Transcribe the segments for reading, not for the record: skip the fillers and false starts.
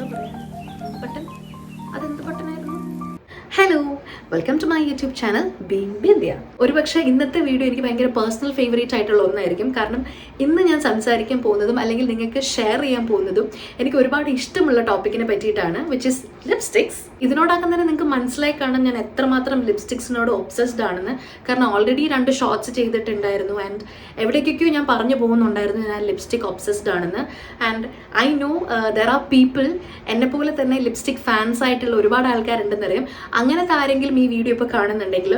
Button അതെന്ത് ബട്ടണായിരുന്നു? Hello, welcome to my YouTube channel being Vidya. ഒരുപക്ഷെ ഇന്നത്തെ വീഡിയോ എനിക്ക് ഭയങ്കര പേഴ്സണൽ ഫേവറേറ്റ് ആയിട്ടുള്ള ഒന്നായിരിക്കും. കാരണം ഇന്ന് ഞാൻ സംസാരിക്കാൻ പോകുന്നതും അല്ലെങ്കിൽ നിങ്ങൾക്ക് ഷെയർ ചെയ്യാൻ പോകുന്നതും എനിക്ക് ഒരുപാട് ഇഷ്ടമുള്ള ടോപ്പിക്കിനെ പറ്റിയിട്ടാണ്, വിച്ച് ഇസ് ലിപ്സ്റ്റിക്സ്. ഇതിനോടൊക്കെ തന്നെ നിങ്ങൾക്ക് മനസ്സിലായി കാണാൻ ഞാൻ എത്രമാത്രം ലിപ്സ്റ്റിക്സിനോട് ഒബ്സസ്ഡ് ആണെന്ന്. കാരണം ഓൾറെഡി 2 ഷോർട്സ് ചെയ്തിട്ടുണ്ടായിരുന്നു ആൻഡ് എവിടേക്കൊക്കെയോ ഞാൻ പറഞ്ഞു പോകുന്നുണ്ടായിരുന്നു ഞാൻ ലിപ്സ്റ്റിക് ഒബ്സസ്ഡ് ആണെന്ന്. And I know there are people എന്നെ പോലെ തന്നെ ലിപ്സ്റ്റിക് ഫാൻസ് ആയിട്ടുള്ള ഒരുപാട് ആൾക്കാരുണ്ടെന്നറിയാം. അങ്ങനത്തെ ആരെങ്കിലും ഈ വീഡിയോ ഇപ്പോൾ കാണുന്നുണ്ടെങ്കിൽ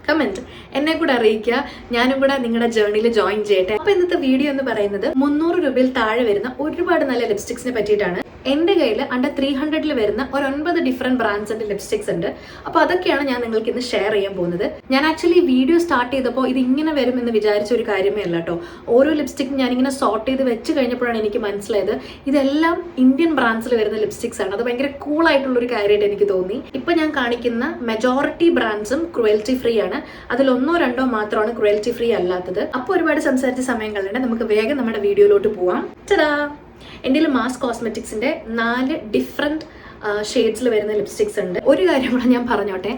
കമൻറ്റ് എന്നെ കൂടെ അറിയിക്കുക. ഞാനും കൂടെ നിങ്ങളുടെ ജേർണിയിൽ ജോയിൻ ചെയ്യട്ടെ. അപ്പോൾ ഇന്നത്തെ വീഡിയോ എന്ന് പറയുന്നത് 300 രൂപയിൽ താഴെ വരുന്ന ഒരുപാട് നല്ല ലിപ്സ്റ്റിക്സിനെ പറ്റിയിട്ടാണ്. എൻ്റെ കയ്യിൽ അണ്ടർ 300 വരുന്ന ഒരു 9 ഡിഫറെൻറ്റ് ബ്രാൻഡ്സിൻ്റെ ലിപ്സ്റ്റിക്സ് ഉണ്ട്. അപ്പോൾ അതൊക്കെയാണ് ഞാൻ നിങ്ങൾക്ക് ഇന്ന് ഷെയർ ചെയ്യാൻ പോകുന്നത്. ഞാൻ ആക്ച്വലി വീഡിയോ സ്റ്റാർട്ട് ചെയ്തപ്പോൾ ഇത് ഇങ്ങനെ വരുമെന്ന് വിചാരിച്ച ഒരു കാര്യമേ അല്ല കേട്ടോ. ഓരോ ലിപ്സ്റ്റിക്കും ഞാനിങ്ങനെ സോർട്ട് ചെയ്ത് വെച്ച് കഴിഞ്ഞപ്പോഴാണ് എനിക്ക് മനസ്സിലായത് ഇതെല്ലാം ഇന്ത്യൻ ബ്രാൻഡ്സിൽ വരുന്ന ലിപ്സ്റ്റിക്സ് ആണ്. അത് ഭയങ്കര കൂളായിട്ടുള്ളൊരു കാര്യമായിട്ട് എനിക്ക് തോന്നി. ഇപ്പം ഞാൻ കാണിക്കുന്ന മെജോറിറ്റി ബ്രാൻഡ്സും ക്രുവൽറ്റി ഫ്രീ ആണ്. അതിൽ 1-2 മാത്രമാണ് ക്രുവൽറ്റി ഫ്രീ അല്ലാത്തത്. അപ്പോൾ ഒരുപാട് സംസാരിച്ച സമയം കളയണ്ട, നമുക്ക് വേഗം നമ്മുടെ വീഡിയോയിലോട്ട് പോവാം. ചടാ, എൻ്റെ മാസ് കോസ്മെറ്റിക്സിൻ്റെ 4 ഡിഫറെൻറ്റ് ഷെയ്ഡ്സിൽ വരുന്ന ലിപ്സ്റ്റിക്സ് ഉണ്ട്. ഒരു കാര്യം കൂടെ ഞാൻ പറഞ്ഞോട്ടെ,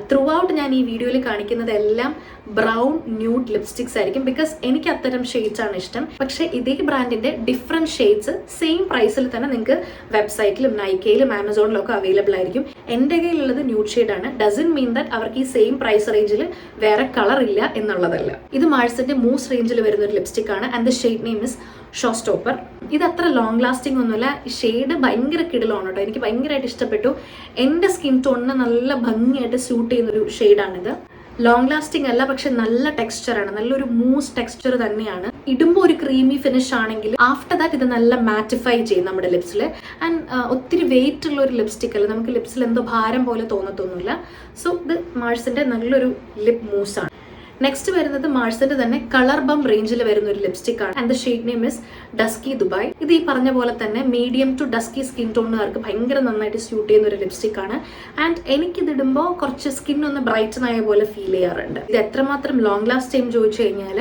ത്രൂ ഔട്ട് ഞാൻ ഈ വീഡിയോയിൽ കാണിക്കുന്നതെല്ലാം ബ്രൗൺ ന്യൂഡ് ലിപ്സ്റ്റിക്സ് ആയിരിക്കും. ബിക്കോസ് എനിക്ക് അത്തരം ഷെയ്ഡ്സ് ആണ് ഇഷ്ടം. പക്ഷേ ഇതേ ബ്രാൻഡിൻ്റെ ഡിഫറെൻറ്റ് ഷെയ്ഡ്സ് സെയിം പ്രൈസിൽ തന്നെ നിങ്ങൾക്ക് വെബ്സൈറ്റിലും നൈക്കയിലും ആമസോണിലും ഒക്കെ അവൈലബിൾ ആയിരിക്കും. എൻ്റെ കയ്യിലുള്ളത് ന്യൂഡ് ഷെയ്ഡാണ്. ഡസൻ മീൻ ദാറ്റ് അവർക്ക് ഈ സെയിം പ്രൈസ് റേഞ്ചിൽ വേറെ കളർ ഇല്ല എന്നുള്ളതല്ല. ഇത് മാഴ്സിൻ്റെ മൂസ് റേഞ്ചിൽ വരുന്ന ഒരു ലിപ്സ്റ്റിക് ആണ് and the shade name is show stopper. ഇത് അത്ര ലോങ് ലാസ്റ്റിംഗ് ഒന്നുമില്ല. ഷെയ്ഡ് ഭയങ്കര കിടിലാണ് കേട്ടോ. എനിക്ക് ഭയങ്കരമായിട്ട് ഇഷ്ടപ്പെട്ടു. എൻ്റെ സ്കിൻ ടോണിന് നല്ല ഭംഗിയായിട്ട് സ്യൂട്ട് ചെയ്യുന്നൊരു ഷെയ്ഡാണിത്. ലോങ് ലാസ്റ്റിംഗ് അല്ല, പക്ഷെ നല്ല ടെക്സ്ചറാണ്, നല്ലൊരു മൂസ് ടെക്സ്ചർ തന്നെയാണ്. ഇടുമ്പോൾ ഒരു ക്രീമി ഫിനിഷ് ആണെങ്കിൽ ആഫ്റ്റർ ദാറ്റ് ഇത് നല്ല മാറ്റിഫൈ ചെയ്യും നമ്മുടെ ലിപ്സിൽ. ആൻഡ് ഒത്തിരി വെയിറ്റ് ഉള്ള ഒരു ലിപ്സ്റ്റിക് അല്ല, നമുക്ക് ലിപ്സിൽ എന്തോ ഭാരം പോലെ തോന്നത്തൊന്നുമില്ല. സോ ഇത് മാഴ്സിൻ്റെ നല്ലൊരു ലിപ് മൂസാണ്. നെക്സ്റ്റ് വരുന്നത് മാഴ്സിന്റെ തന്നെ കളർ ബം റേഞ്ചിൽ വരുന്ന ഒരു ലിപ്സ്റ്റിക് ആണ് and the shade name is dusky Dubai. ഇത് ഈ പറഞ്ഞ പോലെ തന്നെ മീഡിയം ടു ഡസ്കി സ്കിൻ ടോണുകാർക്ക് ഭയങ്കര നന്നായിട്ട് സ്യൂട്ട് ചെയ്യുന്ന ഒരു ലിപ്സ്റ്റിക് ആണ്. ആൻഡ് എനിക്കിതിടുമ്പോൾ കുറച്ച് സ്കിൻ ഒന്ന് ബ്രൈറ്റൻ ആയ പോലെ ഫീൽ ചെയ്യാറുണ്ട്. ഇത് എത്രമാത്രം ലോങ് ലാസ്റ്റ് ടൈം ചോദിച്ചു കഴിഞ്ഞാൽ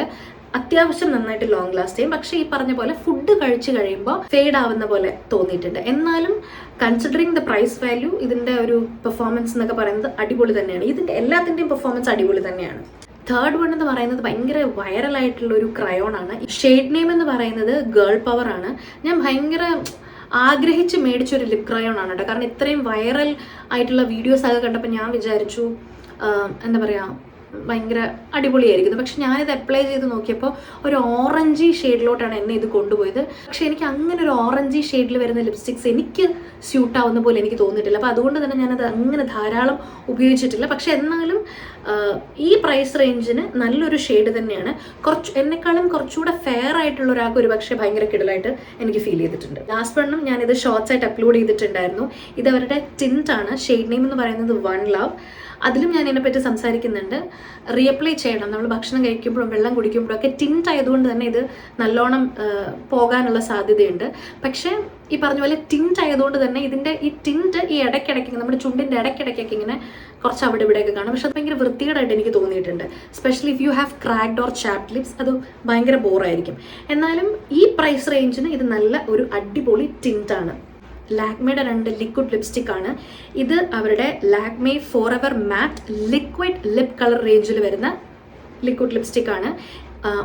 അത്യാവശ്യം നന്നായിട്ട് ലോങ് ലാസ്റ്റ് ചെയ്യും. പക്ഷേ ഈ പറഞ്ഞ പോലെ ഫുഡ് കഴിച്ചു കഴിയുമ്പോൾ ഫെയ്ഡ് ആവുന്ന പോലെ തോന്നിയിട്ടുണ്ട്. എന്നാലും കൺസിഡറിങ് ദ പ്രൈസ് വാല്യൂ ഇതിന്റെ ഒരു പെർഫോമൻസ് എന്നൊക്കെ പറയുന്നത് അടിപൊളി തന്നെയാണ്. ഇതിന്റെ എല്ലാത്തിന്റെയും പെർഫോമൻസ് അടിപൊളി തന്നെയാണ്. തേർഡ് വൺ എന്ന് പറയുന്നത് ഭയങ്കര വൈറലായിട്ടുള്ള ഒരു ക്രയോൺ ആണ്. ഷെയ്ഡ് നെയിം എന്ന് പറയുന്നത് ഗേൾ പവർ ആണ്. ഞാൻ ഭയങ്കര ആഗ്രഹിച്ച് മേടിച്ചൊരു ലിപ് ക്രയോൺ ആണ് കേട്ടോ. കാരണം ഇത്രയും വൈറൽ ആയിട്ടുള്ള വീഡിയോസ് ഒക്കെ കണ്ടപ്പോൾ ഞാൻ വിചാരിച്ചു എന്താ പറയുക, ഭയങ്കര അടിപൊളിയായിരിക്കുന്നു. പക്ഷെ ഞാനിത് അപ്ലൈ ചെയ്ത് നോക്കിയപ്പോൾ ഒരു ഓറഞ്ചി ഷെയ്ഡിലോട്ടാണ് എന്നെ ഇത് കൊണ്ടുപോയത്. പക്ഷെ എനിക്ക് അങ്ങനെ ഒരു ഓറഞ്ചി ഷെയ്ഡിൽ വരുന്ന ലിപ്സ്റ്റിക്സ് എനിക്ക് സ്യൂട്ട് ആവുന്ന പോലെ എനിക്ക് തോന്നിയിട്ടില്ല. അപ്പോൾ അതുകൊണ്ട് തന്നെ ഞാനത് അങ്ങനെ ധാരാളം ഉപയോഗിച്ചിട്ടില്ല. പക്ഷെ എന്നാലും ഈ പ്രൈസ് റേഞ്ചിന് നല്ലൊരു ഷെയ്ഡ് തന്നെയാണ്. എന്നെക്കാളും കുറച്ചുകൂടെ ഫെയർ ആയിട്ടുള്ള ഒരാൾക്ക് ഒരു പക്ഷേ ഭയങ്കര കിടലായിട്ട് എനിക്ക് ഫീൽ ചെയ്തിട്ടുണ്ട്. ലാസ്റ്റ് വണ്ണം ഞാനിത് ഷോർട്സ് ആയിട്ട് അപ്ലോഡ് ചെയ്തിട്ടുണ്ടായിരുന്നു. ഇത് അവരുടെ ടിൻറ്റ് ആണ്. ഷെയ്ഡ് നെയിം എന്ന് പറയുന്നത് വൺ ലവ്. അതിലും ഞാൻ ഇതിനെപ്പറ്റി സംസാരിക്കുന്നുണ്ട്. റീഅപ്ലൈ ചെയ്യണം. നമ്മൾ ഭക്ഷണം കഴിക്കുമ്പോഴും വെള്ളം കുടിക്കുമ്പോഴും ഒക്കെ ടിൻറ്റ് ആയതുകൊണ്ട് തന്നെ ഇത് നല്ലോണം പോകാനുള്ള സാധ്യതയുണ്ട്. പക്ഷേ ഈ പറഞ്ഞ പോലെ ടിൻറ്റ് ആയതുകൊണ്ട് തന്നെ ഇതിൻ്റെ ഈ ടിൻറ്റ് ഈ ഇടയ്ക്കിടയ്ക്ക് നമ്മുടെ ചുണ്ടിൻ്റെ ഇടയ്ക്കിടയ്ക്കൊക്കെ ഇങ്ങനെ കുറച്ച് അവിടെ ഇവിടെയൊക്കെ കാണും. പക്ഷെ അത് ഭയങ്കര വൃത്തികേടായിട്ട് എനിക്ക് തോന്നിയിട്ടുണ്ട്. Specially if you have cracked or chapped lips അത് ഭയങ്കര ബോറായിരിക്കും. എന്നാലും ഈ പ്രൈസ് റേഞ്ചിന് ഇത് നല്ല ഒരു അടിപൊളി ടിൻറ്റാണ്. ലാക്മേയുടെ 2 ലിക്വിഡ് ലിപ്സ്റ്റിക് ആണ്. ഇത് അവരുടെ ലാക്മേ ഫോറെവർ മാറ്റ് ലിക്വിഡ് ലിപ് കളർ റേഞ്ചിൽ വരുന്ന ലിക്വിഡ് ലിപ്സ്റ്റിക് ആണ്.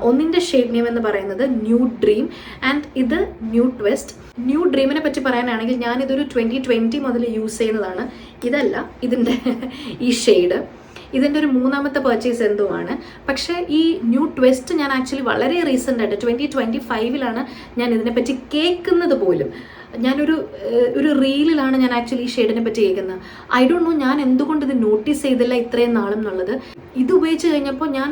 ഒന്നിൻ്റെ ഷെയ്ഡ് നെയിം എന്ന് പറയുന്നത് ന്യൂഡ് ഡ്രീം ആൻഡ് ഇത് ന്യൂഡ് ട്വിസ്റ്റ്. ന്യൂഡ് ഡ്രീമിനെ പറ്റി പറയാനാണെങ്കിൽ ഞാനിതൊരു 2020 മുതൽ യൂസ് ചെയ്യുന്നതാണ്. ഇതല്ല ഇതിൻ്റെ ഈ ഷെയ്ഡ്. ഇതിൻ്റെ ഒരു 3ാമത്തെ പർച്ചേസ് എന്തോ ആണ്. പക്ഷേ ഈ ന്യൂ ട്വിസ്റ്റ് ഞാൻ ആക്ച്വലി വളരെ റീസെൻ്റ് ആയിട്ട് 2025 ഞാൻ ഇതിനെപ്പറ്റി കേൾക്കുന്നത് പോലും. ഞാനൊരു റീലിലാണ് ഞാൻ ആക്ച്വലി ഈ ഷെയ്ഡിനെ പറ്റി കേൾക്കുന്നത്. ഐ ഡോണ്ട് നോ ഞാൻ എന്തുകൊണ്ട് ഇത് നോട്ടീസ് ചെയ്തില്ല ഇത്രയും നാളും എന്നുള്ളത്. ഇത് ഉപയോഗിച്ച് കഴിഞ്ഞപ്പോൾ ഞാൻ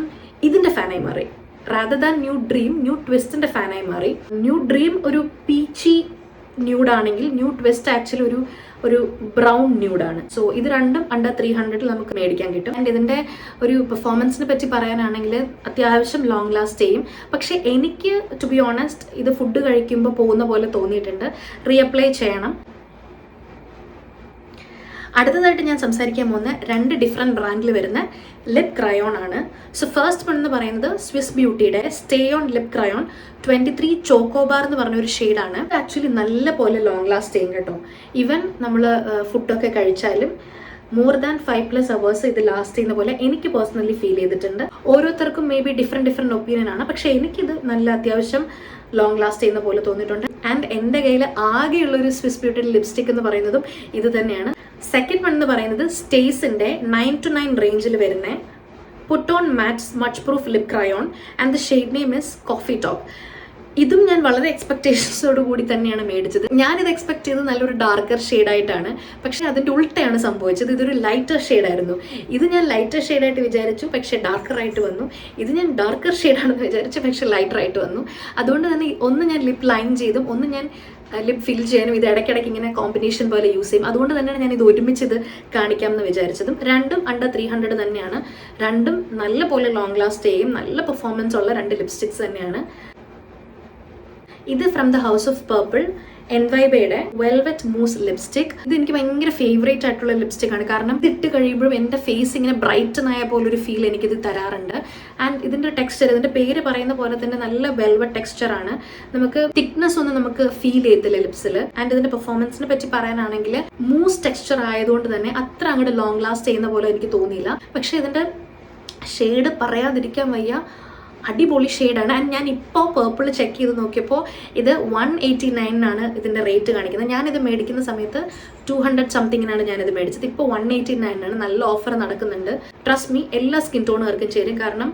ഇതിൻ്റെ ഫാനായി മാറി. Rather than new dream, new ട്വിസ്റ്റിൻ്റെ ഫാനായി മാറി. ന്യൂ ഡ്രീം ഒരു പീച്ചി ന്യൂഡാണെങ്കിൽ ന്യൂ ട്വിസ്റ്റ് ആക്ച്വലി ഒരു ബ്രൗൺ ന്യൂഡാണ്. സോ ഇത് രണ്ടും അണ്ടർ 300 നമുക്ക് മേടിക്കാൻ കിട്ടും. ആൻഡ് ഇതിൻ്റെ ഒരു പെർഫോമൻസിനെ പറ്റി പറയാനാണെങ്കിൽ അത്യാവശ്യം ലോങ് ലാസ്റ്റ് ചെയ്യും. പക്ഷേ എനിക്ക് ടു ബി ഓണസ്റ്റ് ഇത് ഫുഡ് കഴിക്കുമ്പോൾ പോകുന്ന പോലെ തോന്നിയിട്ടുണ്ട്. റീഅപ്ലൈ ചെയ്യണം. അടുത്തതായിട്ട് ഞാൻ സംസാരിക്കാൻ പോകുന്ന 2 ഡിഫറെൻറ്റ് ബ്രാൻഡിൽ വരുന്ന ലിപ് ക്രയോൺ ആണ്. സോ ഫസ്റ്റ് വൺ എന്ന് പറയുന്നത് സ്വിസ് ബ്യൂട്ടിയുടെ stay on lip crayon 23 chocobar എന്ന് പറഞ്ഞൊരു ഷെയ്ഡാണ്. ആക്ച്വലി നല്ല പോലെ ലോങ് ലാസ്റ്റ് ചെയ്യും കേട്ടോ. ഈവൻ നമ്മൾ ഫുഡൊക്കെ കഴിച്ചാലും മോർ ദാൻ 5+ hours ഇത് ലാസ്റ്റ് ചെയ്യുന്ന പോലെ എനിക്ക് പേഴ്സണലി ഫീൽ ചെയ്തിട്ടുണ്ട്. ഓരോരുത്തർക്കും മേ ബി ഡിഫറെൻറ്റ് ഒപ്പീനിയൻ ആണ്, പക്ഷേ എനിക്കിത് നല്ല അത്യാവശ്യം ലോങ് ലാസ്റ്റ് ചെയ്യുന്ന പോലെ തോന്നിയിട്ടുണ്ട്. ആൻഡ് എൻ്റെ കയ്യിൽ ആകെയുള്ളൊരു സ്വിസ് ബ്യൂട്ടിയുടെ ലിപ്സ്റ്റിക് എന്ന് പറയുന്നതും ഇത് തന്നെയാണ്. സെക്കൻഡ് വൺ എന്ന് പറയുന്നത് സ്റ്റേസിൻ്റെ 9 to 9 റേഞ്ചിൽ വരുന്ന put on matte smudge proof lip crayon and the shade name is coffee talk. ഇതും ഞാൻ വളരെ എക്സ്പെക്ടേഷൻസോട് കൂടി തന്നെയാണ് മേടിച്ചത്. ഞാനിത് എക്സ്പെക്ട് ചെയ്തത് നല്ലൊരു ഡാർക്കർ ഷെയ്ഡായിട്ടാണ്, പക്ഷേ അതിൻ്റെ ഉൾട്ടയാണ് സംഭവിച്ചത്. ഇതൊരു ലൈറ്റർ ഷെയ്ഡായിരുന്നു. ഇത് ഞാൻ ലൈറ്റർ ഷെയ്ഡായിട്ട് വിചാരിച്ചു, പക്ഷേ ഡാർക്കറായിട്ട് വന്നു. ഇത് ഞാൻ ഡാർക്കർ ഷെയ്ഡാണെന്ന് വിചാരിച്ചു, പക്ഷേ ലൈറ്ററായിട്ട് വന്നു. അതുകൊണ്ട് തന്നെ ഒന്ന് ഞാൻ ലിപ്പ് ലൈൻ ചെയ്തും ഒന്ന് ഞാൻ ലിപ്പ് ഫിൽ ചെയ്യാനും ഇത് ഇടയ്ക്കിടയ്ക്ക് ഇങ്ങനെ കോമ്പിനേഷൻ പോലെ യൂസ് ചെയ്യും. അതുകൊണ്ട് തന്നെയാണ് ഞാൻ ഇത് ഒരുമിച്ച് ഇത് കാണിക്കാമെന്ന് വിചാരിച്ചതും. രണ്ടും അണ്ടർ 300 തന്നെയാണ്. രണ്ടും നല്ല പോലെ ലോങ് ലാസ്റ്റ് ചെയ്യും, നല്ല പെർഫോമൻസ് ഉള്ള 2 ലിപ്സ്റ്റിക്സ് തന്നെയാണ്. ഇത് from the house of purple എൻവൈബയുടെ വെൽവെറ്റ് മൂസ് ലിപ്സ്റ്റിക്. ഇത് എനിക്ക് ഭയങ്കര ഫേവറേറ്റ് ആയിട്ടുള്ള ലിപ്സ്റ്റിക് ആണ്. കാരണം ഇത് ഇട്ട് കഴിയുമ്പോഴും എൻ്റെ ഫേസ് ഇങ്ങനെ ബ്രൈറ്റൻ ആയ പോലൊരു ഫീൽ എനിക്കിത് തരാറുണ്ട്. ആൻഡ് ഇതിൻ്റെ ടെക്സ്ചർ, ഇതിൻ്റെ പേര് പറയുന്ന പോലെ തന്നെ നല്ല വെൽവെറ്റ് ടെക്സ്ചർ ആണ്. നമുക്ക് തിക്നെസ് ഒന്നും നമുക്ക് ഫീൽ ചെയ്യത്തില്ല ലിപ്സിൽ. ആൻഡ് ഇതിൻ്റെ പെർഫോമൻസിനെ പറ്റി പറയാനാണെങ്കിൽ മൂസ് ടെക്സ്ചർ ആയതുകൊണ്ട് തന്നെ അത്ര അങ്ങോട്ട് ലോങ് ലാസ്റ്റ് ചെയ്യുന്ന പോലെ എനിക്ക് തോന്നിയില്ല. പക്ഷേ ഇതിൻ്റെ ഷെയ്ഡ് പറയാതിരിക്കാൻ വയ്യ, അടിപൊളി ഷെയ്ഡാണ്. ആൻഡ് ഞാൻ ഇപ്പോൾ പേർപ്പിൾ ചെക്ക് ചെയ്ത് നോക്കിയപ്പോൾ ഇത് 189 ഇതിൻ്റെ റേറ്റ് കാണിക്കുന്നത്. ഞാനിത് മേടിക്കുന്ന സമയത്ത് 200 സംതിങ്ങിനാണ് ഞാനിത് മേടിച്ചത്. ഇപ്പോൾ 189 നല്ല ഓഫർ നടക്കുന്നുണ്ട്. ട്രസ്റ്റ് മീ, എല്ലാ സ്കിൻ ടോണുകാർക്കും ചേരും. കാരണം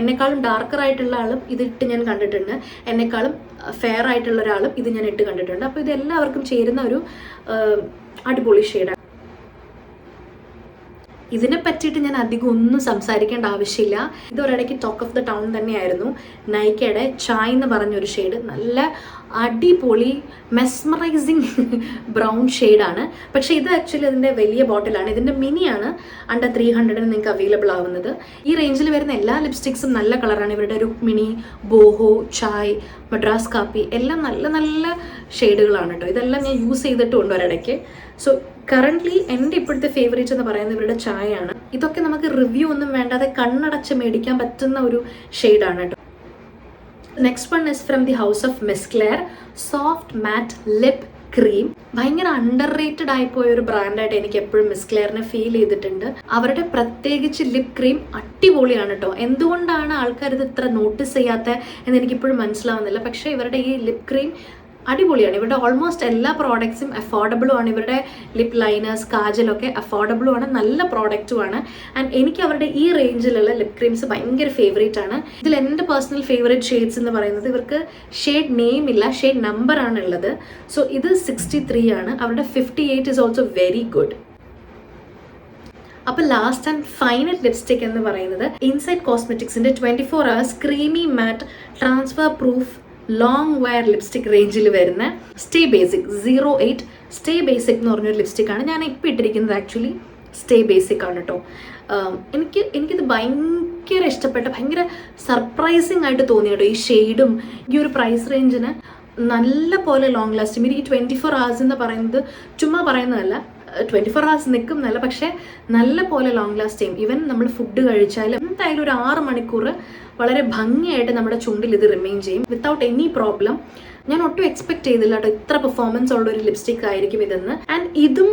എന്നെക്കാളും ഡാർക്കർ ആയിട്ടുള്ള ആളും ഇതിട്ട് ഞാൻ കണ്ടിട്ടുണ്ട്, എന്നെക്കാളും ഫെയർ ആയിട്ടുള്ള ഒരാളും ഇത് ഞാൻ ഇട്ട് കണ്ടിട്ടുണ്ട്. അപ്പോൾ ഇത് എല്ലാവർക്കും ചേരുന്ന ഒരു അടിപൊളി ഷെയ്ഡാണ്. ഇതിനെ പറ്റിയിട്ട് ഞാൻ അധികം ഒന്നും സംസാരിക്കേണ്ട ആവശ്യമില്ല. ഇതൊരിടയ്ക്ക് ടോക്ക് ഓഫ് ദ ടൗൺ തന്നെയായിരുന്നു. നൈക്കയുടെ ചായ് എന്ന് പറഞ്ഞൊരു ഷെയ്ഡ്, നല്ല അടിപൊളി മെസ്മറൈസിങ് ബ്രൗൺ ഷെയ്ഡാണ്. പക്ഷേ ഇത് ആക്ച്വലി അതിൻ്റെ വലിയ ബോട്ടിലാണ്. ഇതിൻ്റെ മിനിയാണ് അണ്ടർ 300 നിങ്ങൾക്ക് അവൈലബിൾ ആവുന്നത്. ഈ റേഞ്ചിൽ വരുന്ന എല്ലാ ലിപ്സ്റ്റിക്സും നല്ല കളറാണ്. ഇവരുടെ രുക്മിണി, ബോഹോ, ചായ്, മദ്രാസ് കാപ്പി എല്ലാം നല്ല നല്ല ഷെയ്ഡുകളാണ് കേട്ടോ. ഇതെല്ലാം ഞാൻ യൂസ് ചെയ്തിട്ടുണ്ട് ഒരിടയ്ക്ക്. സോ കറൻ്റ്ലി എൻ്റെ ഇപ്പോഴത്തെ ഫേവറേറ്റ് എന്ന് പറയുന്നത് ഇവരുടെ ചായയാണ്. ഇതൊക്കെ നമുക്ക് റിവ്യൂ ഒന്നും വേണ്ടാതെ കണ്ണടച്ച് മേടിക്കാൻ പറ്റുന്ന ഒരു ഷെയ്ഡാണ് കേട്ടോ. Next one is from the house of Miss Claire soft matte lip cream. ഭയങ്കര അണ്ടർ റേറ്റഡ് ആയിപ്പോയ ഒരു ബ്രാൻഡായിട്ട് എനിക്ക് എപ്പോഴും മിസ് ക്ലെയറിനെ ഫീൽ ചെയ്തിട്ടുണ്ട്. അവരുടെ പ്രത്യേകിച്ച് ലിപ് ക്രീം അടിപൊളിയാണ് കേട്ടോ. എന്തുകൊണ്ടാണ് ആൾക്കാർ ഇത് ഇത്ര നോട്ടീസ് ചെയ്യാത്ത എന്ന് എനിക്കിപ്പോഴും മനസ്സിലാവുന്നില്ല. പക്ഷേ ഇവരുടെ ഈ ലിപ് ക്രീം അടിപൊളിയാണ്. ഇവരുടെ ഓൾമോസ്റ്റ് എല്ലാ പ്രോഡക്ട്സും അഫോർഡബിളും ആണ്. ഇവരുടെ ലിപ് ലൈനേഴ്സ്, കാജലൊക്കെ അഫോർഡബിളും ആണ്, നല്ല പ്രോഡക്റ്റുമാണ്. ആൻഡ് എനിക്ക് അവരുടെ ഈ റേഞ്ചിലുള്ള ലിപ് ക്രീംസ് ഭയങ്കര ഫേവറേറ്റ് ആണ്. ഇതിൽ എൻ്റെ പേഴ്സണൽ ഫേവറേറ്റ് ഷെയ്ഡ്സ് എന്ന് പറയുന്നത്, ഇവർക്ക് ഷെയ്ഡ് നെയിം ഇല്ല, ഷെയ്ഡ് നമ്പർ ആണ് ഉള്ളത്. സോ ഇത് 63 ആണ്. അവരുടെ 58 ഇസ് ഓൾസോ വെരി ഗുഡ്. അപ്പോൾ ലാസ്റ്റ് ആൻഡ് ഫൈനൽ ലിപ്സ്റ്റിക് എന്ന് പറയുന്നത് ഇൻസൈഡ് കോസ്മെറ്റിക്സിൻ്റെ 24 hours creamy matte transfer proof long wear lipstick റേഞ്ചിൽ വരുന്ന സ്റ്റേ ബേസിക് 08 സ്റ്റേ ബേസിക് എന്ന് പറഞ്ഞൊരു ലിപ്സ്റ്റിക്കാണ്. ഞാൻ ഇപ്പോൾ ഇട്ടിരിക്കുന്നത് ആക്ച്വലി സ്റ്റേ ബേസിക് ആണ് കേട്ടോ. എനിക്കിത് ഭയങ്കര ഇഷ്ടപ്പെട്ട, ഭയങ്കര സർപ്രൈസിങ് ആയിട്ട് തോന്നി കേട്ടോ. ഈ ഷെയ്ഡും ഈ ഒരു പ്രൈസ് റേഞ്ചിന് നല്ല പോലെ ലോങ് ലാസ്റ്റിംഗ്. ഈ 24 hours എന്ന് പറയുന്നത് ചുമ്മാ പറയുന്നതല്ല, 24 hours നിൽക്കും എന്നല്ല, പക്ഷേ നല്ല പോലെ ലോങ് ലാസ്റ്റ് ചെയ്യും. ഈവൻ നമ്മൾ ഫുഡ് കഴിച്ചാലും എന്തായാലും ഒരു 6 മണിക്കൂർ വളരെ ഭംഗിയായിട്ട് നമ്മുടെ ചുണ്ടിൽ ഇത് റിമെയിൻ ചെയ്യും വിത്തൗട്ട് എനി പ്രോബ്ലം. ഞാൻ ഒട്ടും എക്സ്പെക്ട് ചെയ്തില്ല കേട്ടോ ഇത്ര പെർഫോമൻസ് ഉള്ള ഒരു ലിപ്സ്റ്റിക് ആയിരിക്കും ഇതെന്ന്. ആൻഡ് ഇതും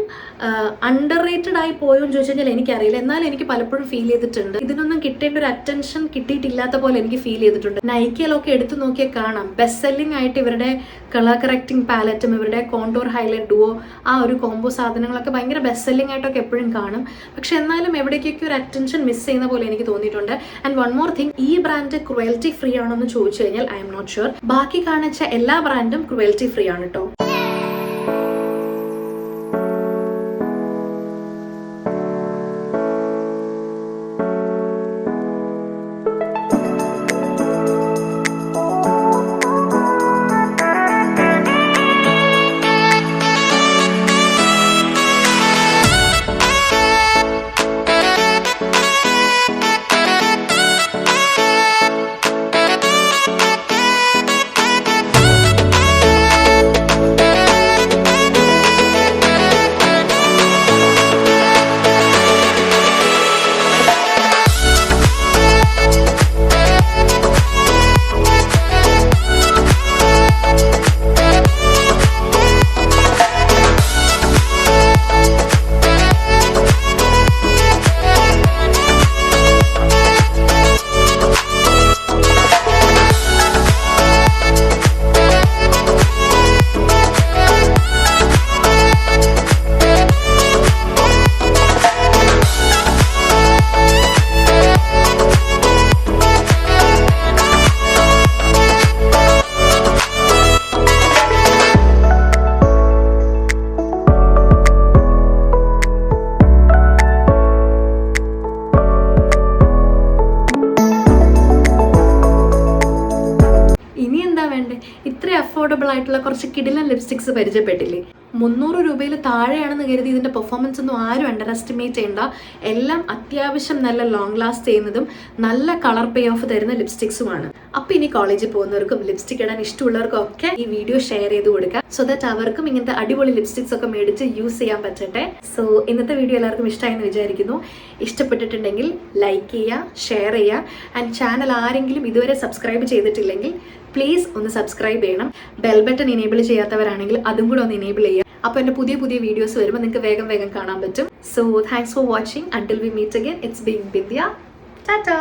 അണ്ടർ റേറ്റഡ് ആയി പോയോ എന്ന് ചോദിച്ചു കഴിഞ്ഞാൽ എനിക്കറിയില്ല. എന്നാലും എനിക്ക് പലപ്പോഴും ഫീൽ ചെയ്തിട്ടുണ്ട് ഇതിനൊന്നും കിട്ടേണ്ട ഒരു അറ്റൻഷൻ കിട്ടിയിട്ടില്ലാത്ത പോലെ എനിക്ക് ഫീൽ ചെയ്തിട്ടുണ്ട്. നൈക്കയിലൊക്കെ എടുത്തു നോക്കിയാൽ കാണാം ബെസ്റ്റ് സെല്ലിംഗ് ആയിട്ട് ഇവരുടെ കളർ കറക്റ്റിംഗ് പാലറ്റും ഇവരുടെ കോണ്ടോർ ഹൈലൈറ്റ് ഡുവോ ആ ഒരു കോംബോ സാധനങ്ങളൊക്കെ ഭയങ്കര ബെസ്റ്റ് സെല്ലിംഗ് ആയിട്ടൊക്കെ എപ്പോഴും കാണും. പക്ഷെ എന്നാലും എവിടേക്കൊക്കെ ഒരു അറ്റൻഷൻ മിസ് ചെയ്യുന്ന പോലെ എനിക്ക് തോന്നിയിട്ടുണ്ട്. ആൻഡ് വൺ മോർ തിങ്, ഈ ബ്രാൻഡ് ക്രുവൽറ്റി ഫ്രീ ആണോ എന്ന് ചോദിച്ചു കഴിഞ്ഞാൽ ഐ എം നോട്ട് ഷുവർ. ബാക്കി കാണിച്ച എല്ലാ ബ്രാൻഡും ക്രുവൽറ്റി ഫ്രീ ആണ് കേട്ടോ. ആയിട്ടുള്ള കുറച്ച് കിടിലൻ ലിപ്സ്റ്റിക്സ് പരിചയപ്പെട്ടില്ലേ? 300 രൂപയിൽ താഴെയാണെന്ന് കരുതി ഇതിൻ്റെ പെർഫോമൻസ് ഒന്നും ആരും അണ്ടർ എസ്റ്റിമേറ്റ് ചെയ്യേണ്ട. എല്ലാം അത്യാവശ്യം നല്ല ലോങ് ലാസ്റ്റ് ചെയ്യുന്നതും നല്ല കളർ പേ ഓഫ് തരുന്ന ലിപ്സ്റ്റിക്സുമാണ്. അപ്പോൾ ഇനി കോളേജിൽ പോകുന്നവർക്കും ലിപ്സ്റ്റിക് ഇടാൻ ഇഷ്ടമുള്ളവർക്കും ഒക്കെ ഈ വീഡിയോ ഷെയർ ചെയ്ത് കൊടുക്കുക, സോ ദാറ്റ് അവർക്കും ഇങ്ങനത്തെ അടിപൊളി ലിപ്സ്റ്റിക്സ് ഒക്കെ മേടിച്ച് യൂസ് ചെയ്യാൻ പറ്റട്ടെ. സോ ഇന്നത്തെ വീഡിയോ എല്ലാവർക്കും ഇഷ്ടമായെന്ന് വിചാരിക്കുന്നു. ഇഷ്ടപ്പെട്ടിട്ടുണ്ടെങ്കിൽ ലൈക്ക് ചെയ്യുക, ഷെയർ ചെയ്യുക. ആൻഡ് ചാനൽ ആരെങ്കിലും ഇതുവരെ സബ്സ്ക്രൈബ് ചെയ്തിട്ടില്ലെങ്കിൽ പ്ലീസ് ഒന്ന് സബ്സ്ക്രൈബ് ചെയ്യണം. ബെൽ ബട്ടൺ എനേബിൾ ചെയ്യാത്തവരാണെങ്കിൽ അതും കൂടെ ഒന്ന് എനേബിൾ ചെയ്യുക. അപ്പോൾ എൻ്റെ പുതിയ പുതിയ വീഡിയോസ് വരുമ്പോൾ നിങ്ങൾക്ക് വേഗം കാണാൻ പറ്റും. So thanks for watching. Until we meet again, it's being Bindiya. Tata.